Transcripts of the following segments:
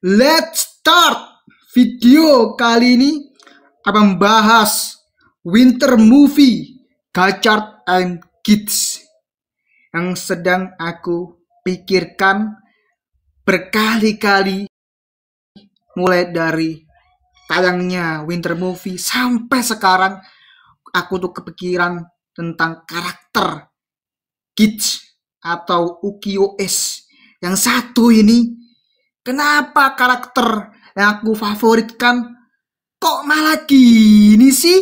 Let's start. Video kali ini akan membahas winter movie Gachard and Kids yang sedang aku pikirkan berkali-kali, mulai dari tayangnya winter movie sampai sekarang. Aku tuh kepikiran tentang karakter Kids atau Ukiyo-s yang satu ini. Kenapa karakter yang aku favoritkan kok malah gini sih?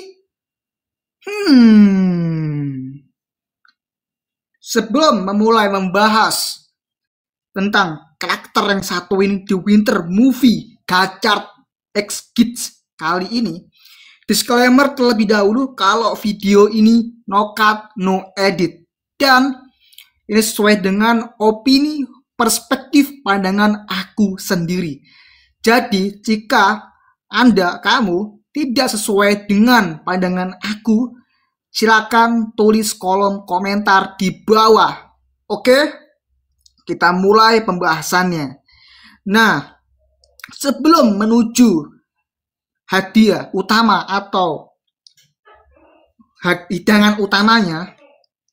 Sebelum memulai membahas tentang karakter yang satu ini di winter movie Gachard x Kids kali ini, disclaimer terlebih dahulu kalau video ini no cut, no edit, dan ini sesuai dengan opini, perspektif, pandangan aku sendiri. Jadi jika kamu tidak sesuai dengan pandangan aku, silakan tulis kolom komentar di bawah. Oke? Kita mulai pembahasannya. Nah, sebelum menuju hadiah utama atau hidangan utamanya,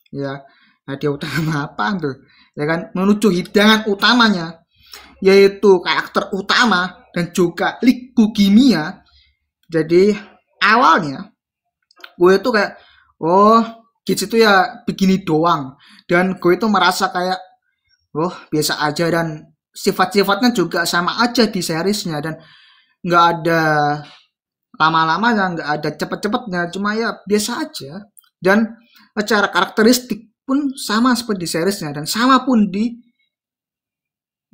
ya, hadiah utama apa tuh? Ya kan, menuju hidangan utamanya, yaitu karakter utama dan juga liku kimia. Jadi awalnya gue itu kayak, oh Kids itu ya begini doang, dan gue itu merasa kayak, oh biasa aja, dan sifat-sifatnya juga sama aja di seriesnya, dan nggak ada lama-lamanya, nggak ada cepet-cepetnya, cuma ya biasa aja. Dan secara karakteristik pun sama seperti di seriesnya, dan sama pun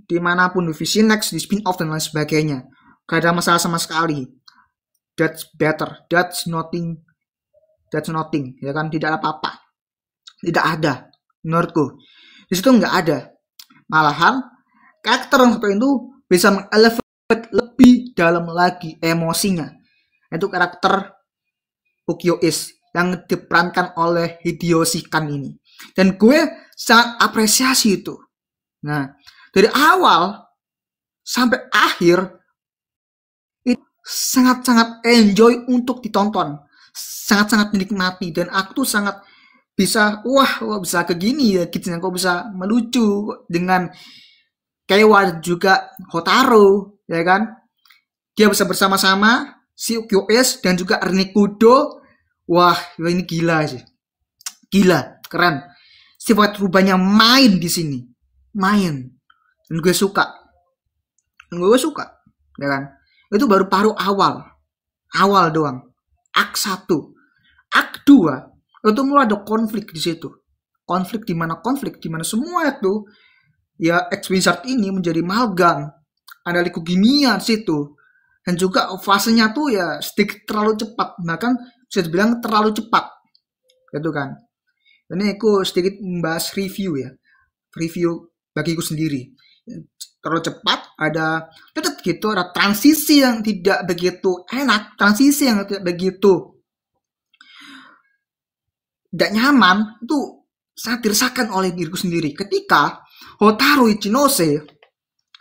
dimanapun, di VC-Next, di spin-off dan lain sebagainya. Gak ada masalah sama sekali. That's better, that's nothing, ya kan, tidak ada apa-apa, tidak ada menurutku. Di situ nggak ada. Malahan karakter yang satu itu bisa mengelevate lebih dalam lagi emosinya. Itu karakter Ukiyo-s yang diperankan oleh Hideyoshi Kan ini. Dan gue sangat apresiasi itu. Nah, dari awal sampai akhir itu sangat-sangat enjoy untuk ditonton. Sangat-sangat menikmati. Dan aku tuh sangat bisa, wah bisa kayak gini ya Kids, kok bisa melucu dengan Keiwa juga Hotaro, ya kan? Dia bisa bersama-sama si Ukiyo-s dan juga Rinikudo. Wah, ini gila sih. Gila, keren. Sifat rubahnya main di sini. Main. Dan gue suka. Ya kan? Itu baru paruh awal. Awal doang. Ak 1. Ak 2 itu mulai ada konflik di situ. Konflik di mana semua itu ya X-Wizard ini menjadi malgang. Ada liku kimia di situ. Dan juga fasenya tuh ya sedikit terlalu cepat. Bahkan bisa dibilang terlalu cepat. Gitu kan. Ini aku sedikit membahas review ya. Review bagiku sendiri. Terlalu cepat, ada transisi yang tidak begitu enak, transisi yang tidak begitu tidak nyaman, itu sangat dirasakan oleh diriku sendiri. Ketika Hotaru Ichinose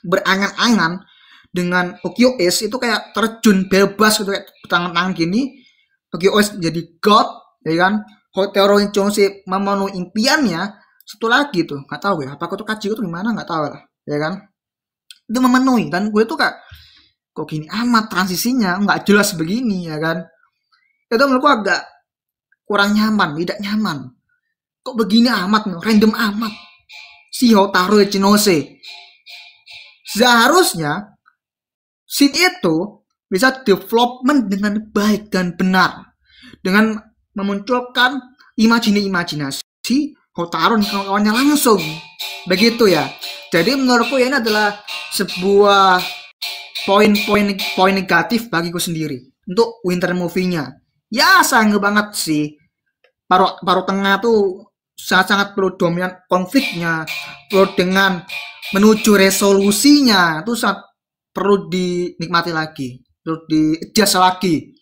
berangan-angan dengan Ukiyo-s, itu kayak terjun bebas gitu, kayak tangan-tangan gini, Ukiyo-s jadi god, ya kan? Hotaru Ichinose memenuhi impiannya. Satu lagi tuh, nggak tahu ya, apakah tuh Kachiko tuh gimana, nggak tahu lah, ya kan? Itu memenuhi, dan gue tuh kayak, kok gini amat transisinya, nggak jelas begini, ya kan? Itu menurutku agak kurang nyaman, tidak nyaman. Kok begini amat, random amat. Si Hotaru Ichinose. Seharusnya scene itu bisa development dengan baik dan benar, dengan memunculkan imajinasi Hotaru dan kawan-kawannya langsung. Begitu ya. Jadi menurutku ya ini adalah sebuah poin negatif bagiku sendiri untuk winter movie-nya. Ya sayang banget sih. Paruh tengah tuh sangat-sangat perlu dominan konfliknya, perlu dengan menuju resolusinya, itu sangat perlu dinikmati lagi, perlu di-adjust lagi.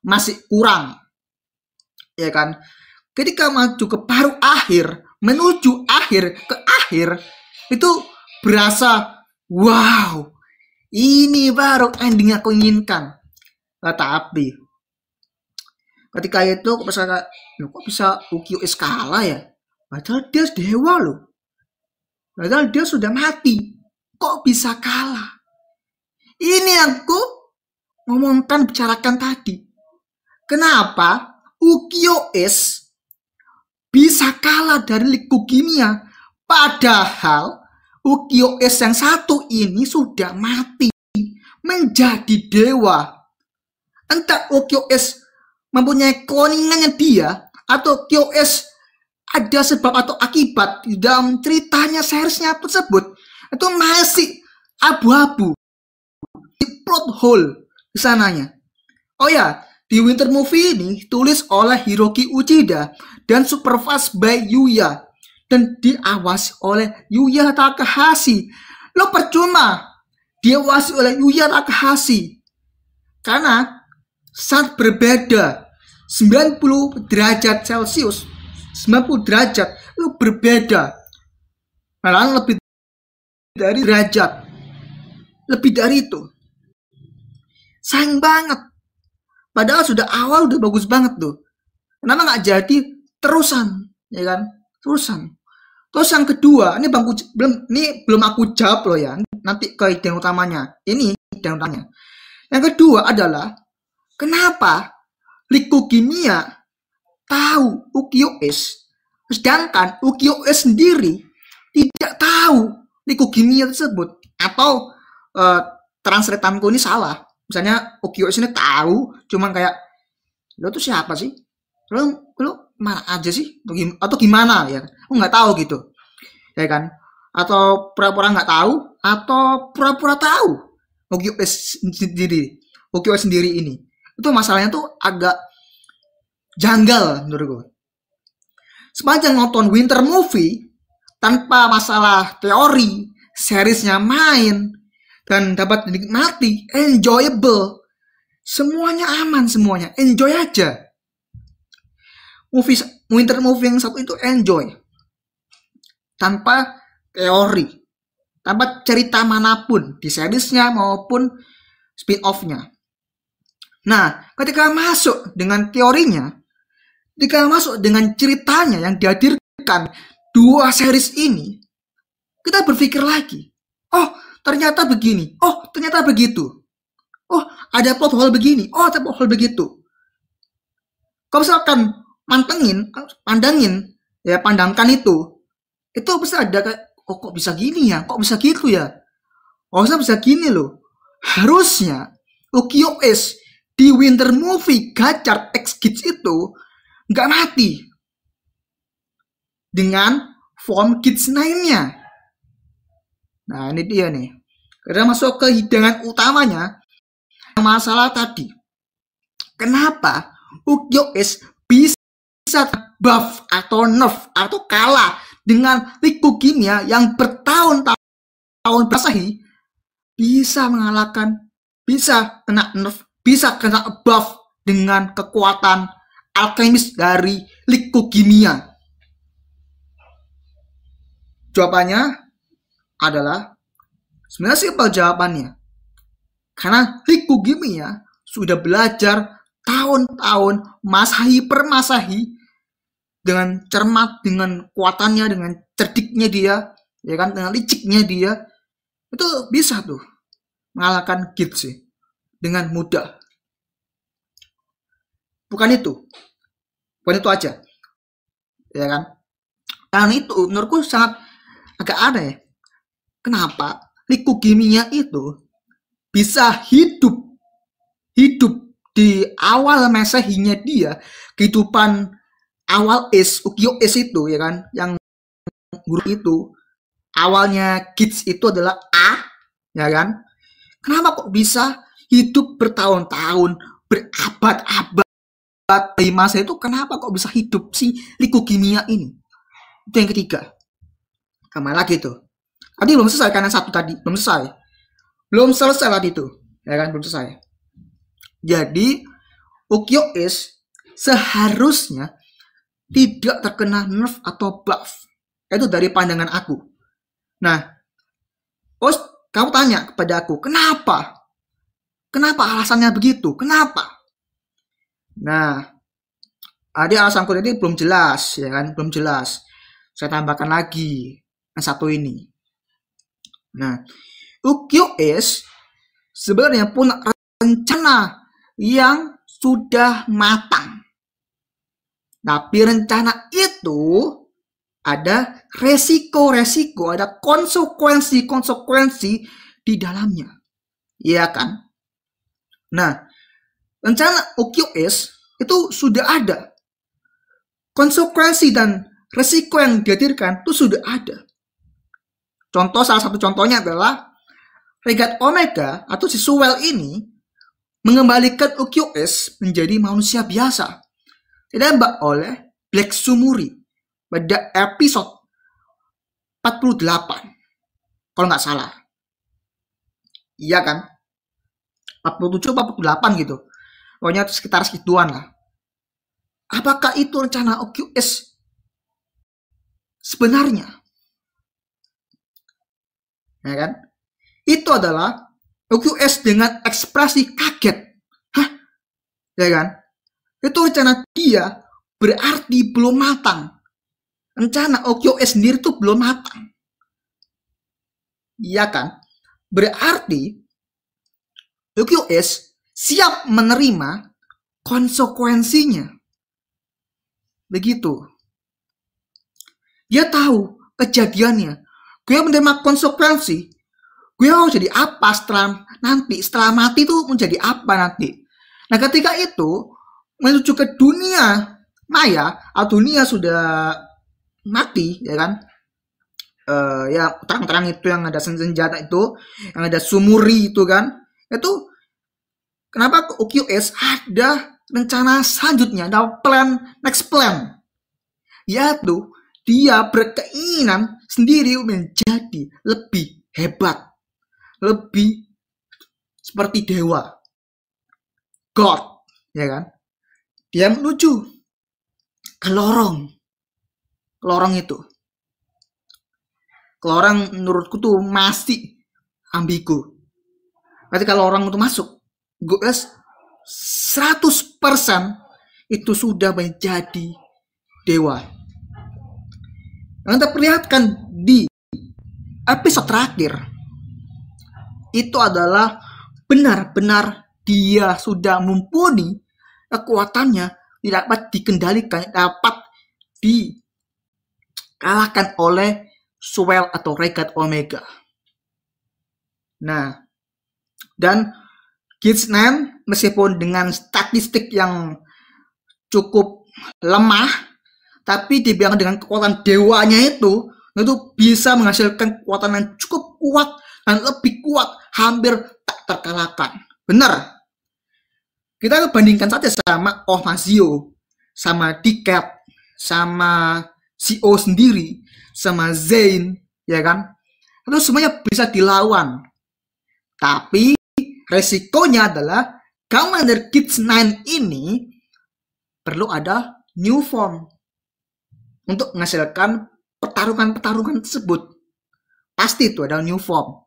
Masih kurang. Ya kan? Ketika maju ke paruh akhir, menuju akhir, ke akhir, itu berasa wow, Ini baru ending yang aku inginkan. Tapi ketika itu kok bisa Ukiyo-e kalah ya? Padahal dia dewa loh. Padahal dia sudah mati. Kok bisa kalah? Ini yang aku bicarakan tadi. Kenapa Ukiyo-e bisa kalah dari Likugimiya? Padahal Ukiyo-e yang satu ini sudah mati. Menjadi dewa. Entah Ukiyo-e mempunyai cloningannya dia, atau Ukiyo-e ada sebab atau akibat di dalam ceritanya seriesnya tersebut, itu masih abu-abu. Plot hole di sananya. Oh ya, di Winter Movie ini tulis oleh Hiroki Uchida dan supervised by Yuya dan diawasi oleh Yuya Takahashi. Lo percuma diawasi oleh Yuya Takahashi karena sangat berbeda. 90 derajat Celcius, 90 derajat itu berbeda. Malah lebih dari derajat. Lebih dari itu. Sayang banget. Padahal sudah awal udah bagus banget tuh. Kenapa nggak jadi terusan, ya kan? Terusan. Terus yang kedua, ini belum aku jawab loh ya. Nanti ke ide utamanya. Ini ide utamanya. Yang kedua adalah kenapa Likugimiya tahu Ukiyo-e, sedangkan Ukiyo-e sendiri tidak tahu Likugimiya tersebut. Atau translatanku ini salah. Misalnya Ukiyo-e ini tahu, cuman kayak lo tuh siapa sih? Lo mana aja sih? Atau gimana ya? Aku nggak tahu gitu, ya kan? Atau pura-pura nggak tahu, atau pura-pura tahu Ukiyo-e sendiri ini. Itu masalahnya tuh agak janggal menurut gue. Sepanjang nonton Winter Movie tanpa masalah teori, seriesnya main dan dapat dinikmati, enjoyable, semuanya aman, semuanya enjoy aja. Winter Movie yang satu itu enjoy tanpa teori, tanpa cerita manapun di seriesnya maupun spin-off-nya. Nah, ketika masuk dengan teorinya, ketika masuk dengan ceritanya yang dihadirkan dua series ini, kita berpikir lagi, oh ternyata begini, oh ternyata begitu, oh ada plot hole begini, oh ada plot hole begitu. Kalau misalkan pandangkan itu bisa ada kayak, oh kok bisa gini ya, kok bisa gitu ya, oh bisa gini loh. Harusnya Ukiyo-e di Winter Movie Gachar X Kids itu nggak mati dengan form Kids 9-nya. Nah ini dia nih. Kita masuk ke hidangan utamanya, masalah tadi. Kenapa Ukiyo-e bisa buff atau nerf atau kalah dengan Likugimiya yang bertahun-tahun Masehi, bisa mengalahkan, bisa kena nerf, bisa kena buff dengan kekuatan alkemis dari Likugimiya? Jawabannya adalah sebenarnya simpel jawabannya. Karena Likugimiya sudah belajar tahun-tahun, Masehi per Masehi, dengan cermat, dengan kuatannya, dengan cerdiknya dia, ya kan, dengan liciknya dia, itu bisa tuh mengalahkan Kids sih dengan mudah. Bukan itu aja, ya kan? Dan itu menurutku sangat agak aneh. Kenapa Likugimiya itu bisa hidup di awal Masehinya dia, kehidupan awal Ukiyo-e itu, ya kan, yang guru itu awalnya Kids itu adalah A, ya kan? Kenapa kok bisa hidup bertahun-tahun, berabad-abad di masa itu? Kenapa kok bisa hidup si Likugimiya ini? Itu yang ketiga. Kemana lagi tuh? Tadi belum selesai, karena satu tadi belum selesai tadi tuh, ya kan, belum selesai. Jadi Ukiyo-e seharusnya tidak terkena nerf atau buff. Itu dari pandangan aku. Nah, Kamu tanya kepada aku, kenapa? Kenapa alasannya begitu? Kenapa? Nah, ada alasanku tadi belum jelas, ya kan? Belum jelas. Saya tambahkan lagi yang satu ini. Nah, UQS sebenarnya punya rencana yang sudah matang. Tapi rencana itu ada resiko-resiko, ada konsekuensi-konsekuensi di dalamnya. Iya kan? Nah, rencana OQS itu sudah ada. Konsekuensi dan resiko yang dihadirkan itu sudah ada. Salah satu contohnya adalah Regat Omega atau si Sewell ini mengembalikan OQS menjadi manusia biasa. Ditembak oleh Black Sumuri pada episode 48 kalau nggak salah. Iya kan? 47 48 gitu. Pokoknya sekitar segituan lah. Apakah itu rencana OQS sebenarnya? Ya kan? Itu adalah OQS dengan ekspresi kaget. Hah? Ya kan? Itu rencana dia berarti belum matang. Rencana OQS sendiri itu belum matang. Iya kan? Berarti OQS siap menerima konsekuensinya. Begitu. Dia tahu kejadiannya. Gue menerima konsekuensi. Gue mau jadi apa setelah mati itu menjadi apa nanti. Nah ketika itu menuju ke dunia maya atau dunia sudah mati, ya kan? Ya terang-terang itu yang ada senjata itu, yang ada sumuri itu kan, itu kenapa OQS ada rencana selanjutnya, ada next plan, yaitu dia berkeinginan sendiri menjadi lebih hebat, lebih seperti dewa, God, ya kan? Dia menuju ke lorong itu. Lorong menurutku tuh masih ambigu. Ketika lorong itu masuk, GOS 100% itu sudah menjadi dewa. Yang terperlihatkan di episode terakhir itu adalah benar-benar dia sudah mumpuni, kekuatannya tidak dapat dikendalikan, dapat dikalahkan oleh Sewell atau Regat Omega. Nah, dan Gate 9 meskipun dengan statistik yang cukup lemah, tapi dibilang dengan kekuatan dewanya itu bisa menghasilkan kekuatan yang cukup kuat dan lebih kuat, hampir tak terkalahkan. Benar. Kita bandingkan saja sama Ohmazio, sama Decap, sama CO sendiri, sama Zayn, ya kan? Itu semuanya bisa dilawan. Tapi resikonya adalah Commander Kids 9 ini perlu ada new form untuk menghasilkan pertarungan-pertarungan tersebut. Pasti itu ada new form.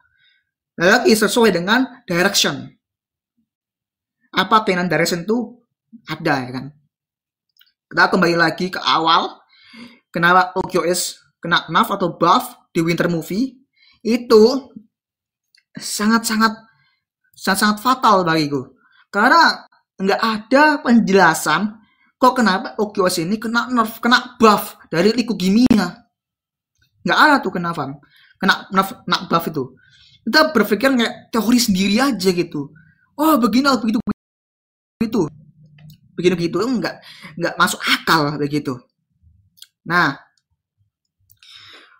Lagi sesuai dengan direction. Apa pengen direction itu ada, ya kan? Kita kembali lagi ke awal. Kenapa OQS kena nerf atau buff di Winter Movie itu sangat-sangat fatal bagiku, karena nggak ada penjelasan kok kenapa OQS ini kena nerf, kena buff dari Liku Gimiya. Nggak ada tuh kenapa kena nerf, kena buff itu. Kita berpikir kayak teori sendiri aja gitu. Oh begini, begitu nggak masuk akal begitu. Nah,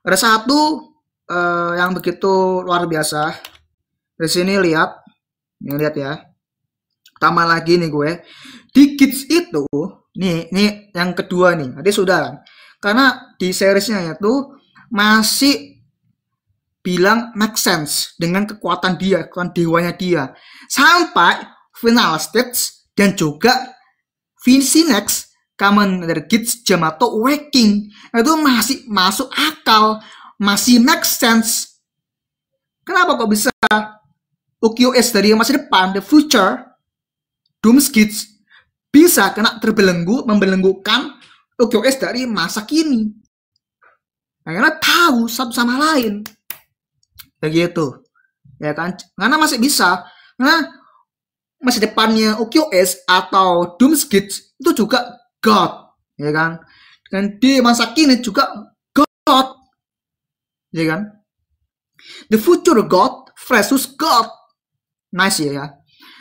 ada satu yang begitu luar biasa. Di sini lihat ya. Tambah lagi nih gue. Di Kids itu, nih yang kedua nih. Tadi sudah kan. Karena di seriesnya itu masih bilang make sense dengan kekuatan dia, kekuatan dewanya dia. Sampai final stage dan juga Phoenix Commander Kids Yamato Waking itu masih masuk akal, masih make sense. Kenapa kok bisa UQS dari masa depan, the future, Doomskids, bisa kena membelenggukan UQS dari masa kini? Nah, karena tahu satu sama lain. Begitu. Ya kan? Karena masih bisa. Karena masa depannya UQS atau Doomskids itu juga God. Ya kan? Dan di masa kini juga God. Ya kan? The future God versus God. Nice ya.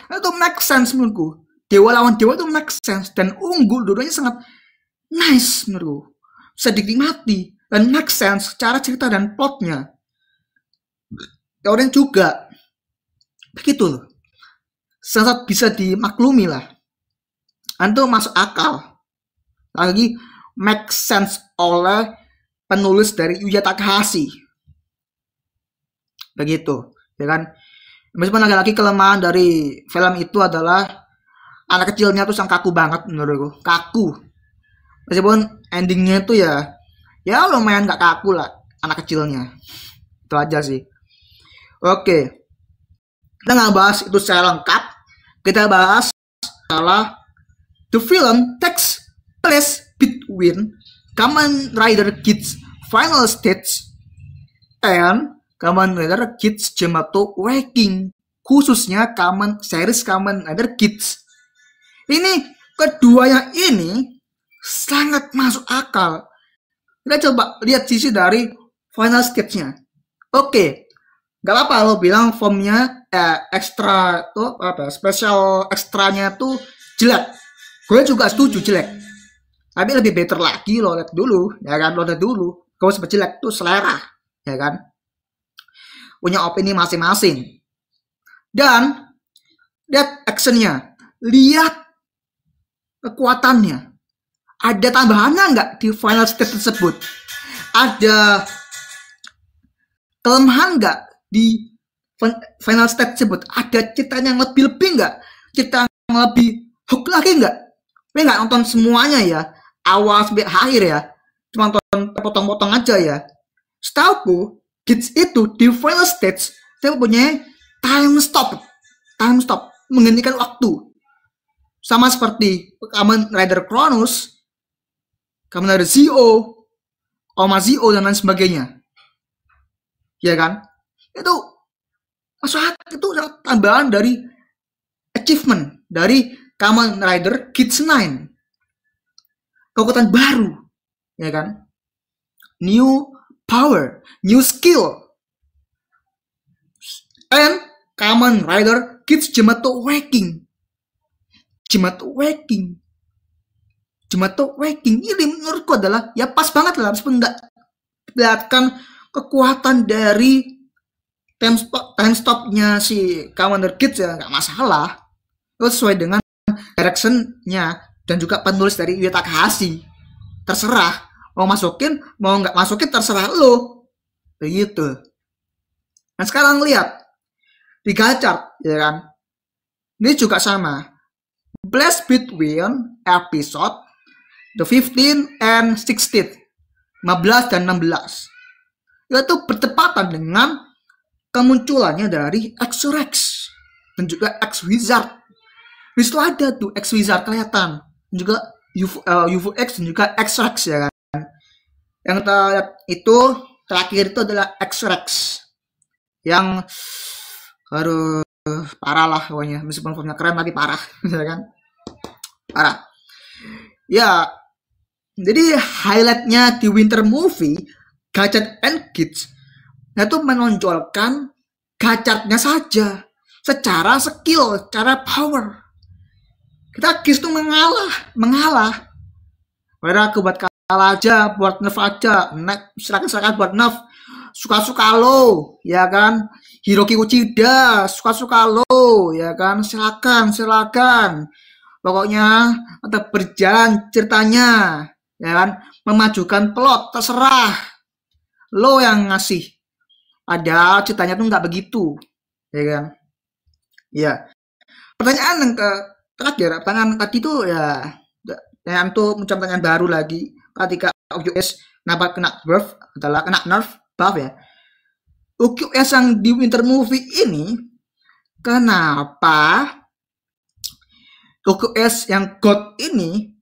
Itu make sense menurutku. Dewa lawan dewa itu make sense. Dan unggul dua-duanya sangat nice menurutku. Bisa dinikmati. Dan make sense secara cerita dan plotnya. Orang juga. Begitu loh. Sangat bisa dimaklumi lah. Itu masuk akal. Lagi make sense oleh penulis dari Yuya Takahashi. Begitu. Ya kan? Meskipun lagi-lagi kelemahan dari film itu adalah anak kecilnya tuh sangat kaku banget menurutku. Kaku. Meskipun endingnya itu ya lumayan gak kaku lah anak kecilnya. Itu aja sih. Oke. Kita nggak bahas itu secara lengkap. Kita bahas salah the film takes place between Kamen Rider Kids Final Stage and Kamen Rider Kids Yamato Waking, khususnya series Kamen Rider Kids. Ini kedua yang ini sangat masuk akal. Kita coba lihat sisi dari final stage-nya. Oke, gak apa-apa lo bilang formnya ekstra tuh apa special ekstranya tuh jelek. Gue juga setuju jelek. Tapi lebih better lagi lo lihat dulu, ya kan? Lo lihat dulu. Kalau sebab jelek tuh selera, ya kan? Punya opini masing-masing. Dan lihat actionnya, lihat kekuatannya. Ada tambahannya nggak di final stage tersebut? Ada kelemahan nggak di final stage tersebut? Ada ceritanya yang lebih nggak? Cerita yang lebih hook lagi nggak? Gue nggak nonton semuanya ya, awal sampai akhir ya. Cuma nonton potong-potong aja ya. Setauku, Kids itu di final stage dia punya time stop menghentikan waktu, sama seperti Kamen Rider Chronos, Kamen Rider Zio, Oma Zio dan lain sebagainya, ya kan? Itu maksudnya itu tambahan dari achievement dari Kamen Rider Kids 9, kekuatan baru, ya kan? New power, new skill, and Kamen Rider Kids Yamato Waking. Ini menurutku adalah ya pas banget lah, meskipun nggak kelihatan kekuatan dari time stopnya si Kamen Rider Kids ya nggak masalah. Itu sesuai dengan directionnya dan juga penulis dari Yuya Takahashi. Terserah mau masukin mau nggak masukin, terserah lo, begitu. Nah sekarang lihat di gacor, ya kan, ini juga sama, blast between episode the 15 and 16, 15 dan 16, yaitu bertepatan dengan kemunculannya dari X-Rex dan juga X-Wizard. Disitu ada tuh X-Wizard kelihatan, dan juga UFO-X dan juga X-Rex, ya kan. Yang kita lihat itu terakhir itu adalah X-Rex yang parah lah pokoknya, meskipun formnya keren tapi parah, ya kan, parah ya. Jadi highlightnya di Winter Movie Gadget and Kids itu menonjolkan gadgetnya saja secara skill, secara power. Kita Kids tuh mengalah. Padahal aku buat kalah aja, buat nerf aja, silakan buat nerf, suka-suka lo, ya kan. Hiroki Uchida, suka-suka lo, ya kan. Silakan. Pokoknya tetap berjalan ceritanya, ya kan. Memajukan plot, terserah lo yang ngasih. Padahal ceritanya tuh nggak begitu, ya kan. Ya. Pertanyaan yang terakhir, pertanyaan tadi tuh ya, yang tuh macam pertanyaan baru lagi. Ketika US kenapa kena nerf adalah kena nerf buff ya. UQS yang di Winter Movie ini, kenapa UQS yang God ini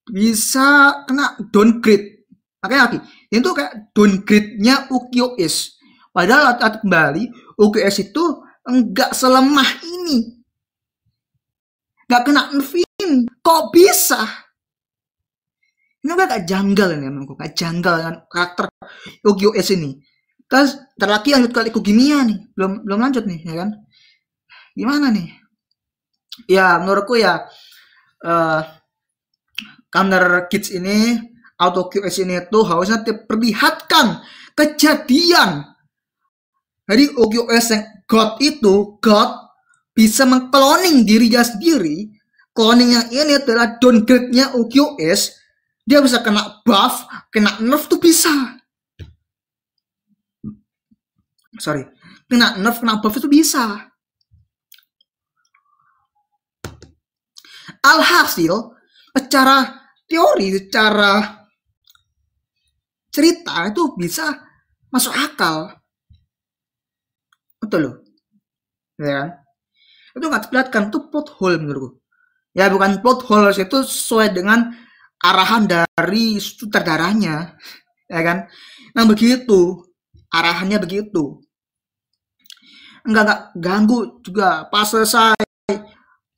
bisa kena downgrade? Makanya lagi, itu kayak downgrade-nya UQS. Padahal kembali, UQS itu enggak selemah ini. Enggak kena nerfin. Kok bisa? Ini agak janggal ini, menurutku. Kayak janggal dengan karakter UQS ini. Terus terlaki lanjut ke Ikugimiya nih, belum lanjut nih, ya kan? Gimana nih? Ya menurutku ya Counter Kids ini, Auto QS ini tuh harusnya diperlihatkan kejadian dari OQS yang God itu, God bisa mengkloning dirinya sendiri. Cloning yang ini adalah downgrade-nya OQS. Dia bisa kena buff, kena nerf tuh bisa. Sorry, kena nerf, kena buff itu bisa. Alhasil, secara teori, secara cerita itu bisa masuk akal. Betul loh. Ya kan? Itu nggak terlihatkan, itu plot hole menurutku. Ya bukan plot hole, itu sesuai dengan arahan dari sutradaranya. Ya kan? Nah begitu, arahannya begitu. Enggak ganggu juga pas selesai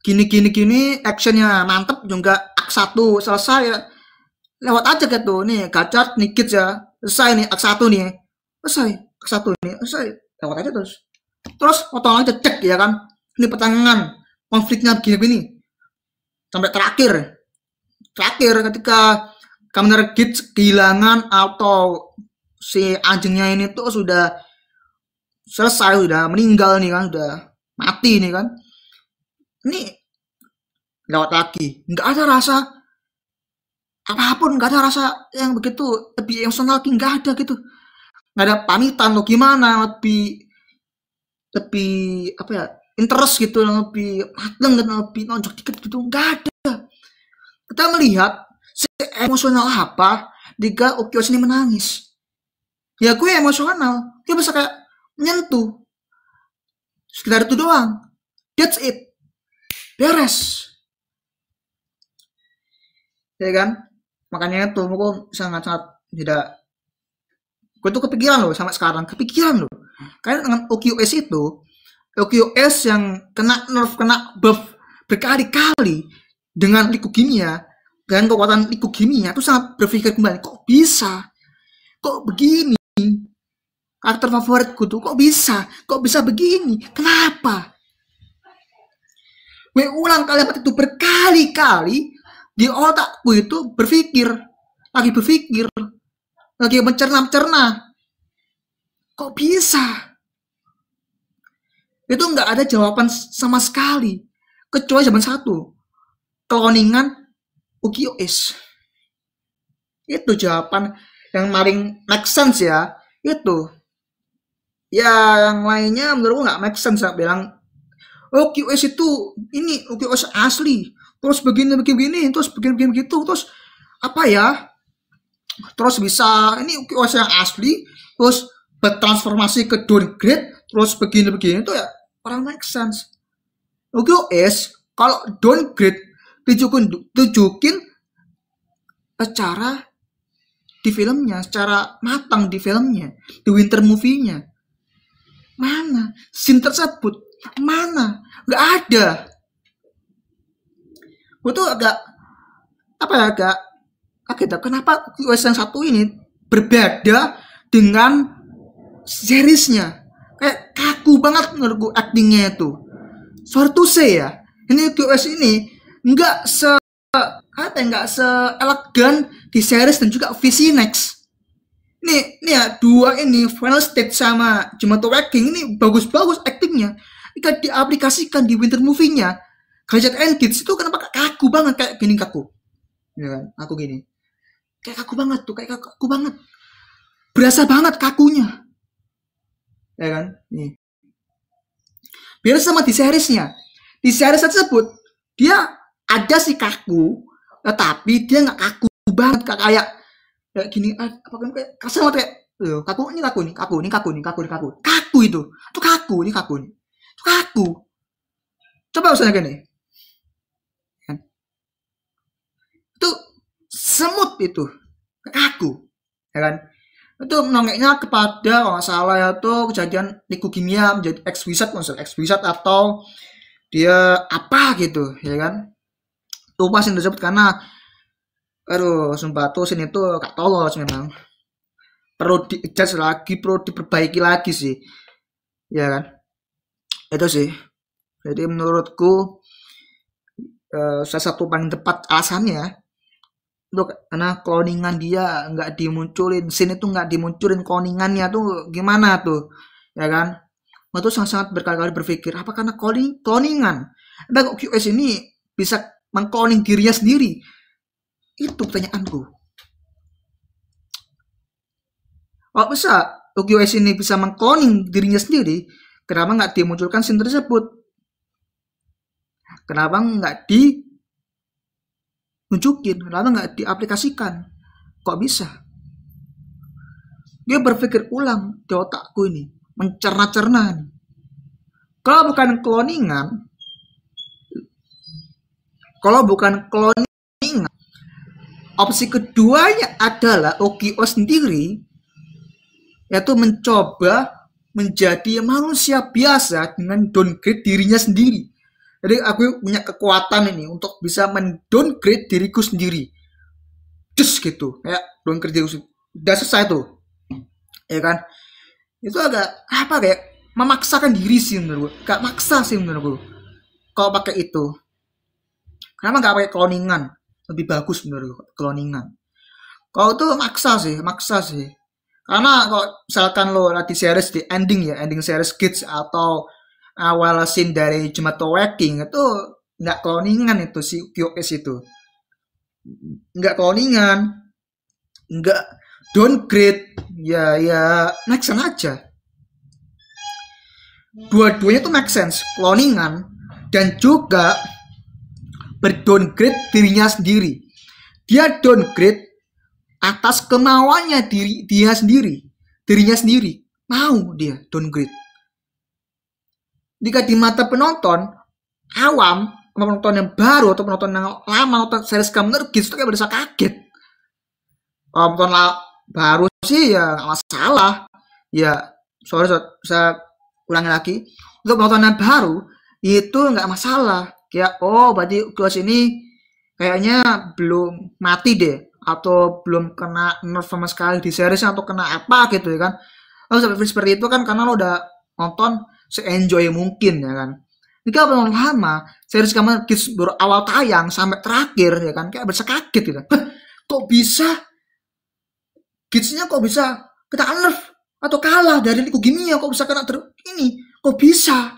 gini actionnya mantep juga ak 1 selesai ya. Lewat aja gitu nih gacat nih kids ya, selesai nih ak 1 nih, selesai ak 1 nih, selesai, lewat aja terus potong aja cek ya kan, ini pertengahan konfliknya begini sampai terakhir ketika Kamen Kids kehilangan atau si anjingnya ini tuh sudah selesai, udah meninggal nih kan, udah mati nih kan, ini lewat lagi, nggak ada rasa apapun, nggak ada rasa yang begitu lebih emosional, nggak ada gitu, nggak ada pamitan lo gimana, lebih apa ya, interest gitu, lebih mateng gitu, lebih nonjok dikit gitu, nggak ada. Kita melihat si emosional apa jika Ukiyo ini menangis, ya gue emosional, dia bisa kayak menyentuh, sekedar itu doang, that's it, beres. Ya kan, makanya itu aku sangat-sangat tidak, gue tuh kepikiran loh sampai sekarang, kepikiran loh, karena dengan OQS itu, OQS yang kena nerf, kena buff berkali-kali dengan Likugimiya, dengan kekuatan Likugimiya itu sangat berpikir kembali, kok bisa, kok begini, karakter favoritku tuh kok bisa begini, kenapa? Gue ulang kalimat itu berkali-kali di otakku itu berpikir, lagi mencerna, kok bisa? Itu nggak ada jawaban sama sekali, kecuali zaman satu, cloningan UQS. Itu jawaban yang paling make sense ya, itu. Ya yang lainnya menurutku nggak make sense, saya bilang OQS itu ini OQS asli, terus begini terus begini begitu, terus apa ya, terus bisa ini OQS yang asli terus bertransformasi ke downgrade terus begini itu ya orang make sense. OQS kalau downgrade tunjukin secara di filmnya, secara matang di filmnya, di Winter Movie-nya, mana scene tersebut, mana, nggak ada. Gue tuh agak kaget, kenapa US yang satu ini berbeda dengan seriesnya, kayak kaku banget menurut gue actingnya itu. Sorry to say ya, ini US ini nggak se elegan di series dan juga VC Next. Ini ya dua ini Final State sama Jumato Waking ini bagus-bagus actingnya. Jika diaplikasikan di Winter Movie-nya, Gadget and Kids itu kenapa kaku banget, kayak gini kaku. Ya kan, aku gini. Kayak kaku banget tuh, kayak kaku banget. Berasa banget kakunya. Ya kan? Nih. Biar sama di seriesnya. Di series tersebut, dia ada si kaku, tetapi dia nggak kaku banget, kayak gini, apa kan kayak kasar banget, kayak Loh, kaku itu kaku ini kaku nih itu kaku. Coba usahanya gini kan, itu semut itu kaku ya kan, itu nongeknya kepada kalau nggak salah ya tuh kejadian leukemia menjadi ex-wizard atau dia apa gitu ya kan, lupa sih tersebut karena aduh sumpah tuh sini tuh gak tolol memang, perlu di-adjust lagi, perlu diperbaiki lagi sih ya kan, itu sih. Jadi menurutku salah satu paling tepat alasannya untuk karena cloningan dia nggak dimunculin, scene itu nggak dimunculin cloningannya tuh gimana tuh ya kan. Aku tuh sangat-sangat berkali-kali berpikir apa karena cloningan ada kok QS ini bisa mengcloning dirinya sendiri, itu pertanyaanku. Kalau bisa QS ini bisa mengcloning dirinya sendiri, kenapa nggak dimunculkan scene tersebut, kenapa nggak ditunjukin, kenapa nggak diaplikasikan, kok bisa. Dia berpikir ulang di otakku ini, mencerna-cerna. Kalau bukan cloningan, opsi keduanya adalah Okio sendiri, yaitu mencoba menjadi manusia biasa dengan downgrade dirinya sendiri. Jadi aku punya kekuatan ini untuk bisa mendowngrade diriku sendiri. Just gitu, kayak downgrade diriku sendiri. Udah selesai tuh, ya kan? Itu agak apa kayak memaksakan diri sih menurut gue. Gak maksa sih menurut gue. Kalau pakai itu, kenapa nggak pakai cloningan? Lebih bagus menurut gue cloningan. Kalau itu maksa sih. Karena kalau misalkan lo lagi series di ending series Kids atau awal scene dari Jumato Waking itu nggak cloningan itu si QS itu. Nggak cloningan, nggak downgrade, ya make sense aja. Dua-duanya tuh make sense, cloningan dan juga berdowngrade dirinya sendiri. Dia downgrade atas kemauannya dirinya sendiri mau dia downgrade. Jika di mata penonton awam, penonton yang baru atau penonton yang lama nonton series Kamen Rider Kids itu kayak berasa kaget. Kalau penonton baru sih ya nggak masalah. Ya, sorry bisa ulangi lagi. Untuk penonton yang baru itu nggak masalah. Kayak berarti kelas ini kayaknya belum mati deh atau belum kena nerf sama sekali di seriesnya atau kena apa gitu ya kan. Lalu seperti itu kan karena lo udah nonton se-enjoy mungkin ya kan. Jika belum lama series Kamen Kids baru awal tayang sampai terakhir ya kan kayak berasa kaget gitu. Kok bisa Kidsnya kok bisa kena nerf atau kalah dari Leukemia, kok bisa kena ini, kok bisa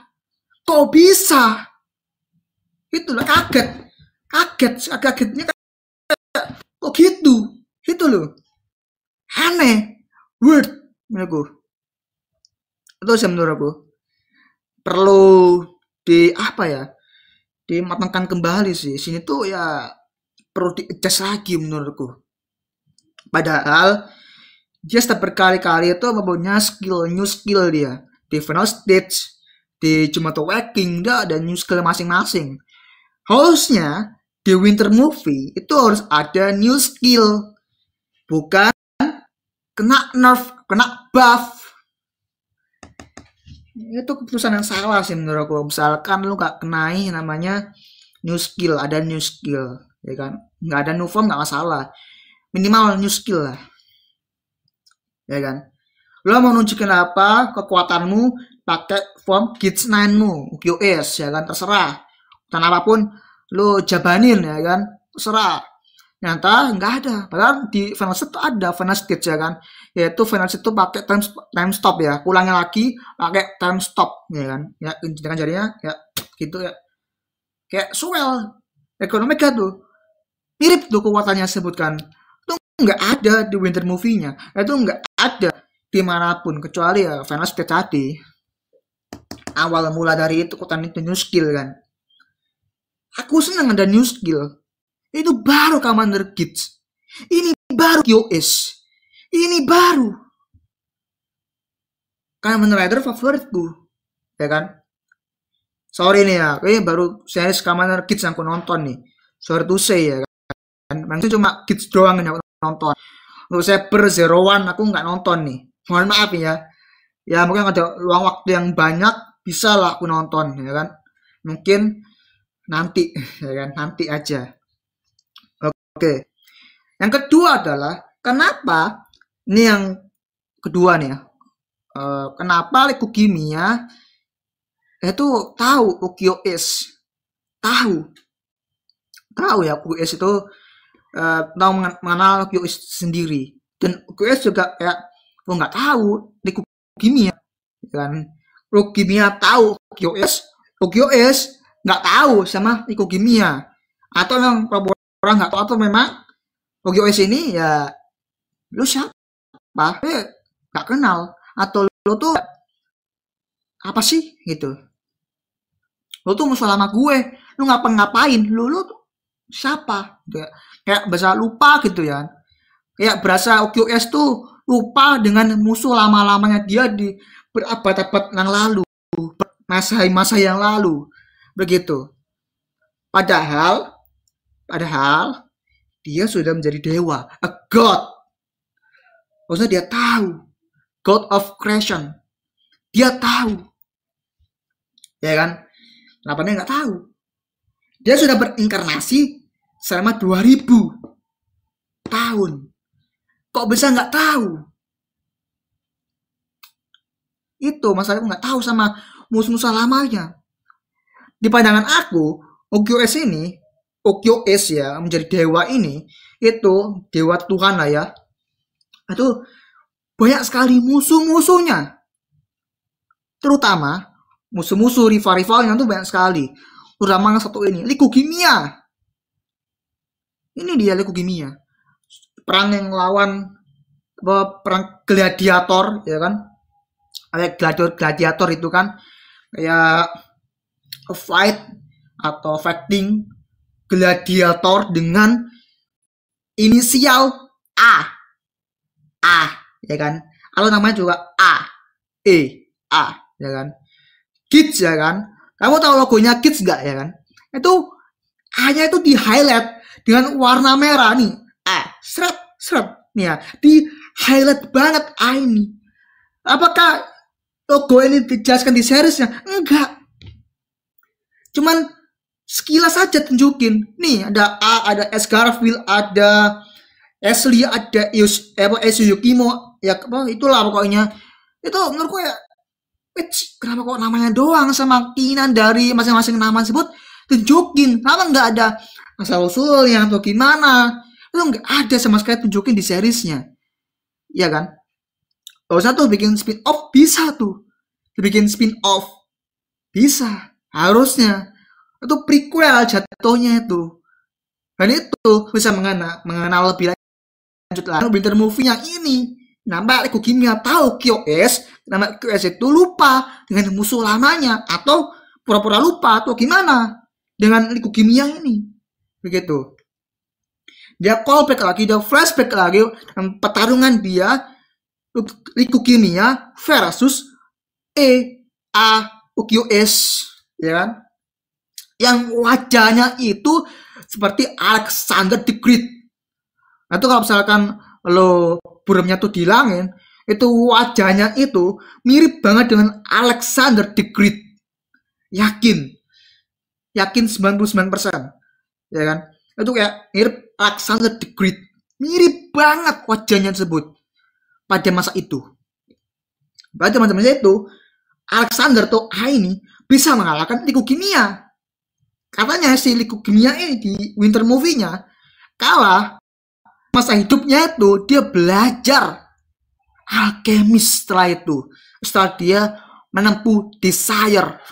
itulah kagetnya kok gitu loh, aneh, weird menurutku. Itu sih menurutku perlu dimatangkan kembali sih. Sini tuh ya perlu di-adjust lagi menurutku. Padahal dia sudah berkali-kali itu mempunyai new skill dia di final stage, di Jumato Waking dia ada new skill masing-masing. Harusnya di Winter Movie itu harus ada new skill, bukan kena nerf, kena buff. Itu keputusan yang salah sih menurutku. Misalkan lu gak kenai namanya new skill, ada new skill ya kan, nggak ada new form nggak masalah, minimal new skill lah ya kan. Lo mau nunjukin apa kekuatanmu pakai form Kids 9 mu QS ya kan, terserah, dan apapun lo jabanin ya kan, terserah. Nyata nggak ada, padahal di final stage itu ada final stage ya kan, yaitu final stage itu pakai time stop ya, ulangnya lagi pakai time stop ya kan, ya dengan jadinya ya gitu ya, kayak Swell ekonomika tuh mirip tuh kekuatannya sebutkan, itu nggak ada di Winter Movie-nya, itu nggak ada dimanapun kecuali ya final stage tadi. Awal mula dari itu kekuatan itu new skill kan, aku senang ada new skill. Itu baru Kamen Rider Kids, ini baru QS, ini baru Kamen Rider favoritku, ya kan? Sorry nih ya, ini baru series Kamen Rider Kids yang aku nonton nih. Sorry to say ya kan, maksudnya cuma Kids doang yang aku nonton. Untuk Saber Zero One aku nggak nonton nih. Mohon maaf ya. Ya mungkin ada luang waktu yang banyak bisa lah aku nonton, ya kan? Mungkin nanti, ya kan? Nanti aja. Oke. Yang kedua adalah kenapa ini yang kedua nih ya. Kenapa Liku Kimia itu tahu Ukyo S, tahu ya Ukyo S itu tahu mengenal Ukyo S sendiri, dan Ukyo S juga kayak nggak tahu Liku Kimia, kan? Liku Kimia tahu Ukyo S nggak tahu sama Liku Kimia, atau yang orang nggak tahu, atau memang Ukyo S ini ya lu siapa? Nggak kenal, atau lu tuh apa sih gitu? Lu tuh musuh lama gue, lu ngapain? Lu tuh siapa? Gitu ya. Kayak berasa lupa gitu ya. Kayak berasa Ukyo S tuh lupa dengan musuh lama-lamanya dia di berabad-abad yang lalu, masa yang lalu, begitu. Padahal dia sudah menjadi dewa, a god. Maksudnya dia tahu, God of Creation. Dia tahu, ya kan? Kenapa dia nggak tahu? Dia sudah berinkarnasi selama 2000 tahun. Kok bisa nggak tahu? Itu masalahnya nggak tahu sama musuh-musuh lamanya. Di pandangan aku, Ukyo S ya, menjadi dewa ini, itu dewa Tuhan lah ya. Itu banyak sekali musuh-musuhnya. Terutama musuh-musuh rival-rivalnya tuh banyak sekali. Terutama yang satu ini, Liku Kimia. Ini dia Liku Kimia. Perang yang lawan perang gladiator, ya kan? Gladiator itu kan kayak fight atau fighting gladiator dengan inisial A, ya kan? Kalau namanya juga A, ya kan? Kids, ya kan? Kamu tahu logonya Kids nggak, ya kan? Itu hanya itu di highlight dengan warna merah nih, seret nih ya, di highlight banget ini. Apakah logo ini dijelaskan di seriesnya? Enggak. Cuman sekilas saja tunjukin. Nih ada A, ada S Garfield, ada Ashley, ada Esu Yukimo, ya itulah pokoknya. Itu menurutku ya, kenapa kok namanya doang sama keinginan dari masing-masing nama tersebut tunjukin? Kenapa nggak ada asal usulnya atau gimana? Itu nggak ada sama sekali tunjukin di seriesnya, ya kan? Kalau satu bikin spin off bisa tuh, bikin spin off bisa, harusnya itu prequel jatuhnya itu, dan itu bisa mengenal lebih lanjut lagi Winter Movie yang ini. Nambah Liku Kimia tahu Ukyo S, nama Ukyo S itu lupa dengan musuh lamanya, atau pura-pura lupa atau gimana dengan Liku Kimia ini, begitu. Dia callback lagi, dia flashback lagi pertarungan dia Liku Kimia versus Ukyo S, ya kan? Yang wajahnya itu seperti Alexander the Great. Nah, itu kalau misalkan lo burungnya tuh dihilangin, itu wajahnya itu mirip banget dengan Alexander the Great. Yakin 99%, ya kan? Itu kayak mirip Alexander the Great, mirip banget wajahnya tersebut pada masa itu. Pada masa itu Alexander tuh ini bisa mengalahkan Liku Kimia. Katanya si Liku Kimia ini di Winter Movie-nya kalah. Masa hidupnya itu dia belajar alkemis setelah dia menempuh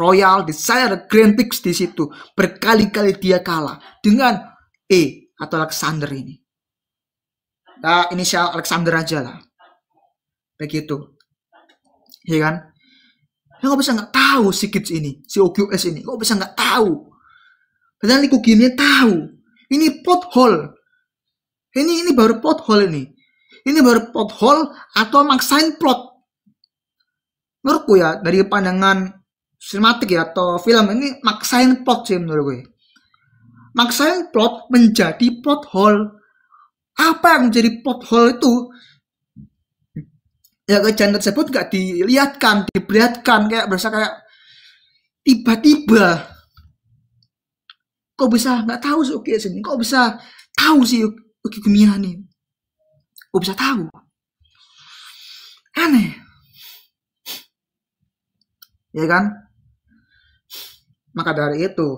Royal Desire Grand Prix di situ. Berkali-kali dia kalah dengan atau Alexander ini. Nah, inisial Alexander aja lah. Begitu. Ya kan? Dia kok bisa nggak tahu si Kids ini, si Ukyo S ini, kok bisa nggak tahu? Padahal Liku Kimia tahu. Ini plot hole. Ini baru plot hole ini. Ini baru plot hole atau maksain plot. menurutku ya dari pandangan sinematik ya atau film ini maksain plot sih menurut gue. Maksain plot menjadi plot hole. Apa yang menjadi plot hole itu? Ya kejadian tersebut nggak dilihatkan, diperlihatkan kayak berasa kayak tiba-tiba. Kok bisa nggak tahu sih Uki sini? Kok bisa tahu sih Uki Gumiya nih? Kok bisa tahu? Aneh. Ya kan? Maka dari itu,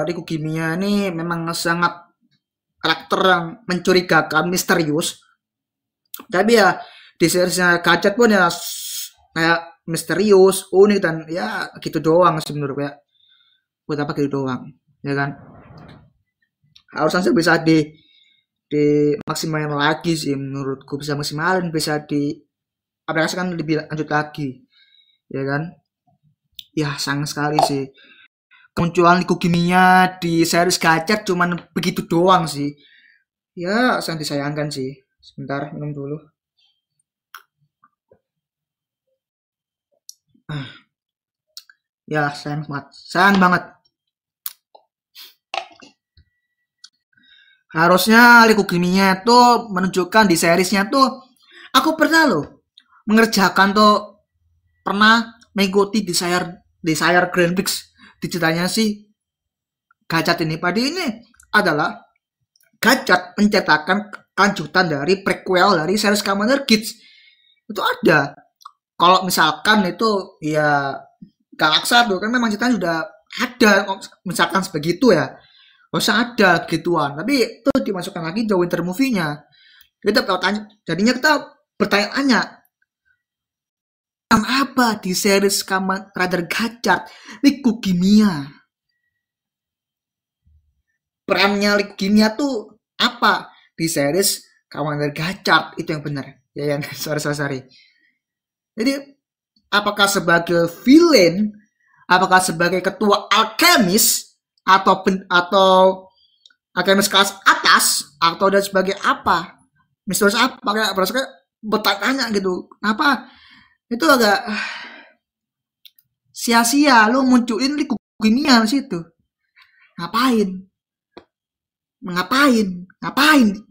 Riku Kimia ini memang sangat karakter yang mencurigakan, misterius. Tapi ya di seriesnya Kacat pun ya kayak misterius, unik dan ya gitu doang sih menurut ya. Buat apa gitu doang, ya kan? Harusnya sih bisa maksimalin lagi sih menurutku, bisa maksimalin, bisa diaplikasikan lebih lanjut lagi, ya kan? Ya sayang sekali sih kemunculan Riku Kimia di series Gacat cuman begitu doang sih. Ya sangat disayangkan sih. Sebentar minum dulu. Ya sayang banget. Harusnya Riku Kimia tuh menunjukkan di seriesnya tuh aku pernah loh mengerjakan tuh, pernah mengikuti Desire Grand Prix. Ceritanya sih Gacat ini pada ini adalah Gacat mencetakkan lanjutan dari prequel dari series Kamen Rider Kids. Itu ada. Kalau misalkan itu ya Galaksa tuh kan memang ceritanya sudah ada, misalkan sebegitu ya. Usah ada gituan, tapi itu dimasukkan lagi ke Winter Movie-nya. Kita tanya, jadinya kita bertanya-tanya, apa di series Kamen Rider Gacat Riku Kimia? Perannya Riku Kimia tuh apa di series Kamen Rider Gacat? Itu yang benar. Ya yang sorry. Jadi apakah sebagai villain, apakah sebagai ketua alkemis atau alkemis kelas atas atau dan sebagai apa? Misterius apa? Kayak bertanya gitu. Kenapa? Itu agak sia-sia lo munculin Riku Kimia di situ. Ngapain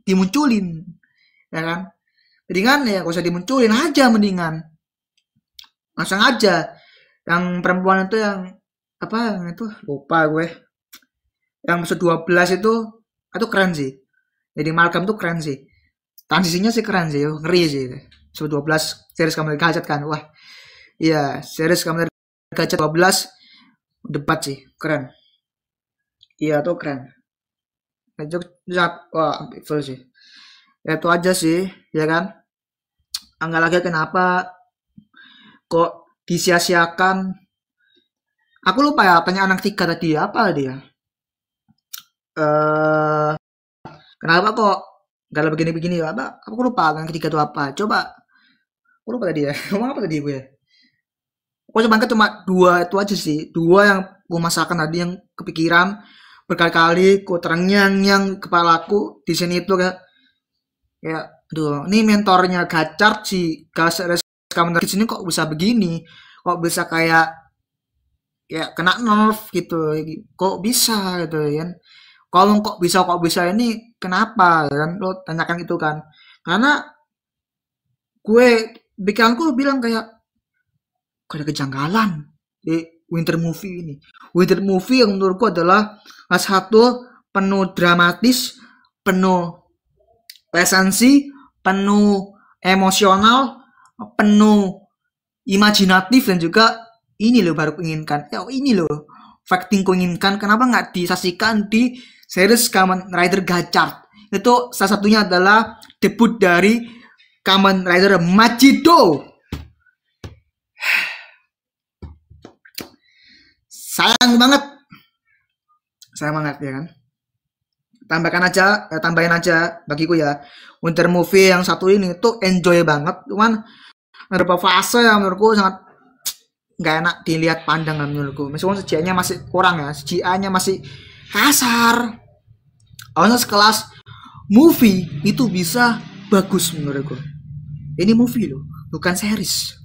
dimunculin, ya kan? Mendingan ya gak usah dimunculin aja, mendingan langsung aja. Yang perempuan itu yang apa, yang itu lupa gue, yang episode 12 itu keren sih. Jadi Malcolm tuh keren sih, transisinya sih keren sih, ngeri sih. Episode 12 series Kamen Rider Gacat kan, wah iya, series Kamen Rider Gacat 12 debat sih, keren. Iya tuh keren. Wah, full sih. Ya itu aja sih, ya kan? Enggak lagi kenapa kok disia-siakan. Aku lupa ya, tanya anak tiga tadi apa dia. Kenapa kok gak begini-begini apa? Aku lupa anak ketiga itu apa. Coba. Aku lupa tadi ya. Ngomong apa tadi gue? Aku cuma dua itu aja sih. Dua yang gue masakan tadi yang kepikiran berkali-kali, ku terngiang-ngiang kepalaku di sini itu kayak aduh, ini mentornya Gacat si Kamen Rider ini kok bisa begini, kok bisa kayak ya kena nerf gitu, kok bisa gitu kan? Kalau kok bisa ini kenapa kan? Lo tanyakan itu kan? Karena pikiranku bilang kayak kok ada kejanggalan di Winter Movie ini. Winter Movie yang menurutku adalah salah satu penuh dramatis, penuh esensi, penuh emosional, penuh imajinatif, dan juga ini loh baru inginkan. Ini loh fighting inginkan. Kenapa nggak disaksikan di series Kamen Rider Gacat? Itu salah satunya adalah debut dari Kamen Rider Majido. Sayang banget ya kan. Tambahin aja bagiku ya, Winter Movie yang satu ini tuh enjoy banget, cuman beberapa fase yang menurutku sangat nggak enak dilihat pandang menurutku. Meskipun CGI-nya masih kurang ya, CGI-nya masih kasar. Harusnya sekelas movie itu bisa bagus menurutku. Ini movie loh, bukan series.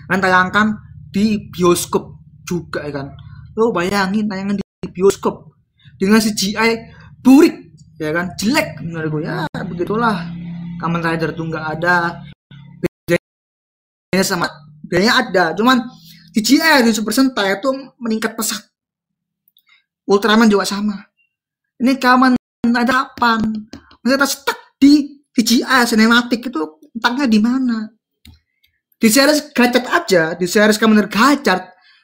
Kan tayangkan di bioskop juga ya kan. Lo bayangin tayangan di bioskop dengan CGI burik ya kan, jelek menurut gue ya. Begitulah Kamen Rider tuh nggak ada bedanya, sama bedanya ada, cuman CGI di Super Sentai itu meningkat pesat. Ultraman juga sama. Ini Kamen Rider apaan? Masih stuck di CGI sinematik, itu letaknya di mana? Di series Gachet aja, di series Kamen Rider Gachet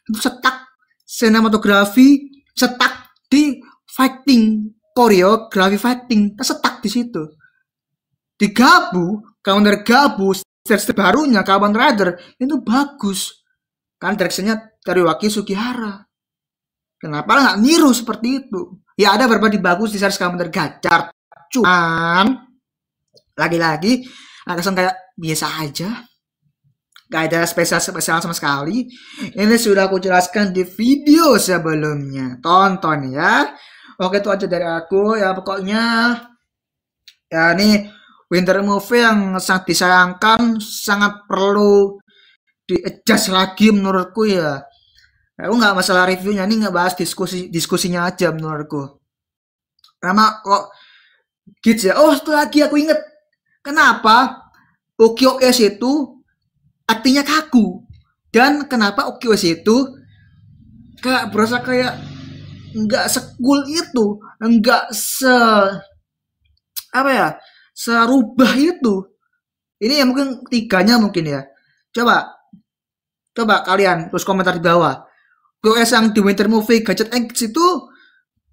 itu stuck sinematografi, stuck di fighting, koreografi fighting, stuck di situ. Di Gabu, Kamen Rider Gabu, series terbarunya Kamen Rider itu bagus. Kan direksinya Teriwaki Sugihara. Kenapa nggak niru seperti itu? Ya ada beberapa di bagus di series Kamen Rider Gachet. Cuman lagi-lagi kesan kayak biasa aja. Gak ada spesial sama sekali. Ini sudah aku jelaskan di video sebelumnya. Tonton ya. Oke, itu aja dari aku ya. Pokoknya ya ini winter movie yang sangat disayangkan, sangat perlu di-adjust lagi menurutku ya. Aku nggak masalah reviewnya, ini nggak bahas diskusinya aja menurutku. Karena kok gitu ya. Oh, itu lagi aku inget. Kenapa OKOS itu artinya kaku, dan kenapa OKOS itu kayak berasa kayak nggak sekul itu, nggak apa ya, serubah itu. Ini ya mungkin tiganya mungkin ya. Coba kalian terus komentar di bawah. OKOS yang di Winter Movie Gachet X itu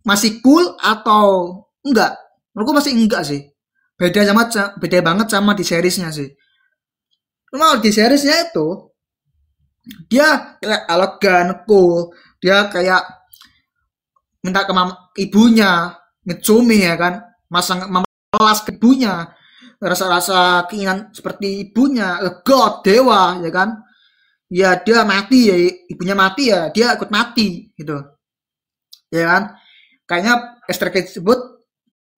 masih cool atau enggak? Menurutku masih enggak sih. Beda banget sama di seriesnya sih. Cuma di seriesnya itu dia kayak elegan, cool. Dia kayak minta ke ibunya Mitsumi ya kan, memelas ke ibunya, rasa-rasa keinginan seperti ibunya, god, dewa ya kan. Ya dia mati ya, ibunya mati ya dia ikut mati gitu ya kan. Kayaknya Esther Kids debut